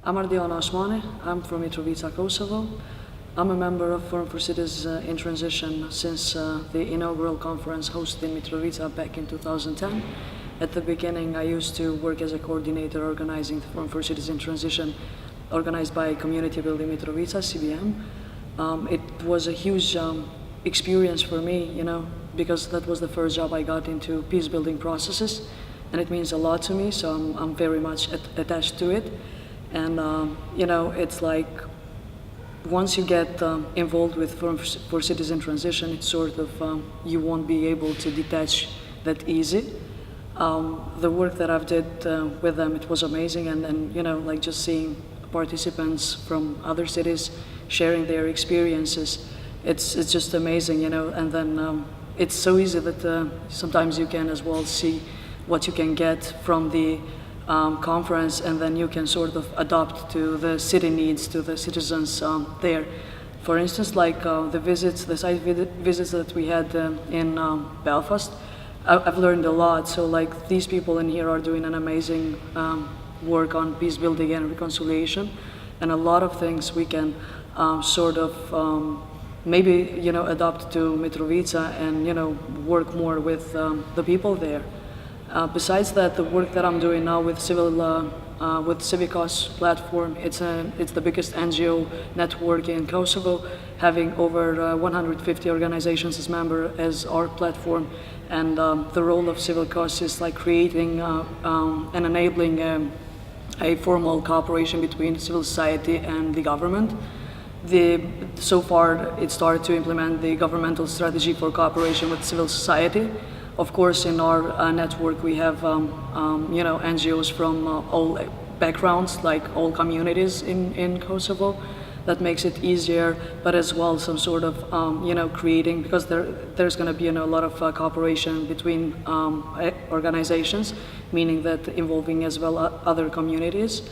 I'm Ardiana OSMANI. I'm from Mitrovica, Kosovo. I'm a member of Forum for Cities in Transition since the inaugural conference hosted in Mitrovica back in 2010. At the beginning, I used to work as a coordinator organizing the Forum for Cities in Transition, organized by Community Building Mitrovica, CBM. It was a huge experience for me, because that was the first job I got into peace building processes, and it means a lot to me, so I'm very much attached to it. And it's like, once you get involved with Forum for Cities in Transition, it's sort of, you won't be able to detach that easy. The work that I've did with them, it was amazing, and like just seeing participants from other cities sharing their experiences, it's just amazing, and then it's so easy that sometimes you can as well see what you can get from the conference, and then you can sort of adapt to the city needs, to the citizens there. For instance, like the site visits that we had in Belfast, I've learned a lot. So like these people in here are doing an amazing work on peace building and reconciliation, and a lot of things we can sort of maybe adopt to Mitrovica and work more with the people there. Besides that, the work that I'm doing now with Civicos platform, it's the biggest NGO network in Kosovo, having over 150 organizations as member as our platform. And the role of Civicos is like creating and enabling a formal cooperation between civil society and the government. So far, it started to implement the governmental strategy for cooperation with civil society. Of course, in our network, we have NGOs from all backgrounds, like all communities in Kosovo. That makes it easier, but as well some sort of creating, because there's going to be a lot of cooperation between organizations, meaning that involving as well other communities.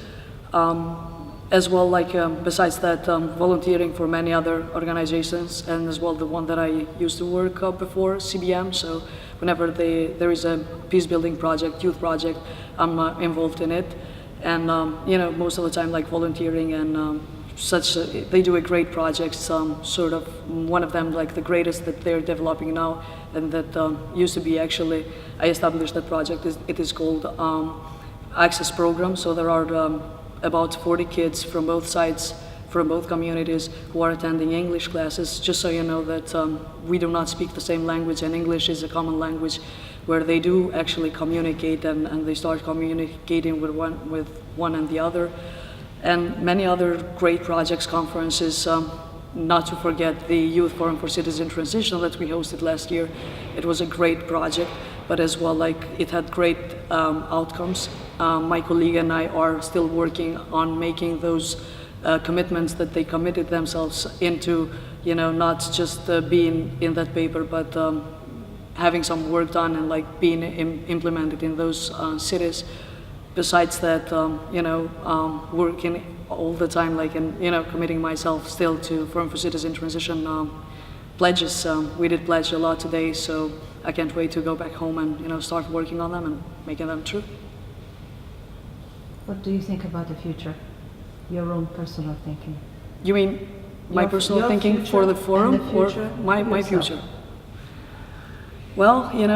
As well, like besides that, volunteering for many other organizations, and as well the one that I used to work before, CBM. So whenever there is a peace building project, youth project, I'm involved in it. And most of the time, like volunteering and they do a great project. Sort of one of them, like the greatest that they're developing now, and that used to be actually, I established that project. It is called Access Program. So there are about 40 kids from both sides, from both communities, who are attending English classes, just so you know that we do not speak the same language, and English is a common language where they do actually communicate, and they start communicating with one and the other. And many other great projects, conferences, not to forget the Youth Forum for Cities in Transition that we hosted last year. It was a great project, but as well, like, it had great outcomes. My colleague and I are still working on making those commitments that they committed themselves into, not just being in that paper, but having some work done and like being implemented in those cities. Besides that, working all the time, like, and committing myself still to Forum for Cities in Transition pledges. We did pledge a lot today, so I can't wait to go back home and start working on them and making them true. What do you think about the future? Your own personal thinking? You mean my personal thinking for the forum, or my future? Well, I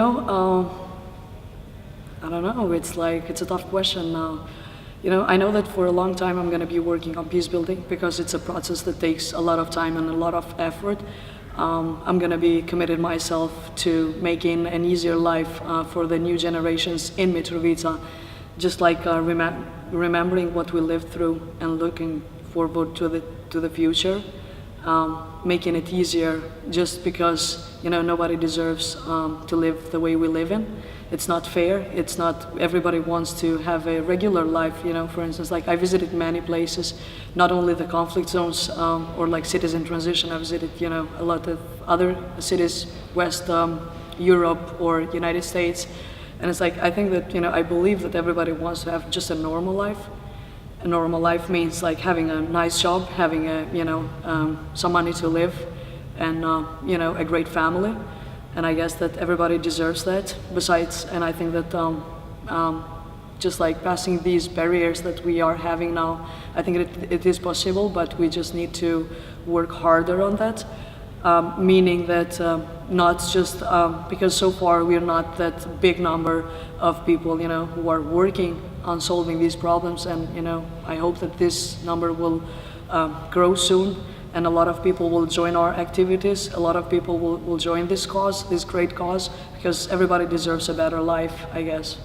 don't know. It's a tough question. I know that for a long time I'm going to be working on peace building, because it's a process that takes a lot of time and a lot of effort. I'm going to be committed myself to making an easier life for the new generations in Mitrovica, just like remembering what we lived through and looking forward to the future, making it easier, just because nobody deserves to live the way we live in. It's not fair. It's not, everybody wants to have a regular life, for instance, like I visited many places, not only the conflict zones or like cities in transition. I visited, a lot of other cities, West Europe or United States. And it's like, I think that, I believe that everybody wants to have just a normal life. A normal life means like having a nice job, having some money to live, and, a great family. And I guess that everybody deserves that. Besides, and I think that just like passing these barriers that we are having now. I think it is possible, but we just need to work harder on that. Meaning that not just because so far we're not that big number of people, who are working on solving these problems, and I hope that this number will grow soon, and a lot of people will join our activities. A lot of people will join this cause, this great cause, because everybody deserves a better life, I guess.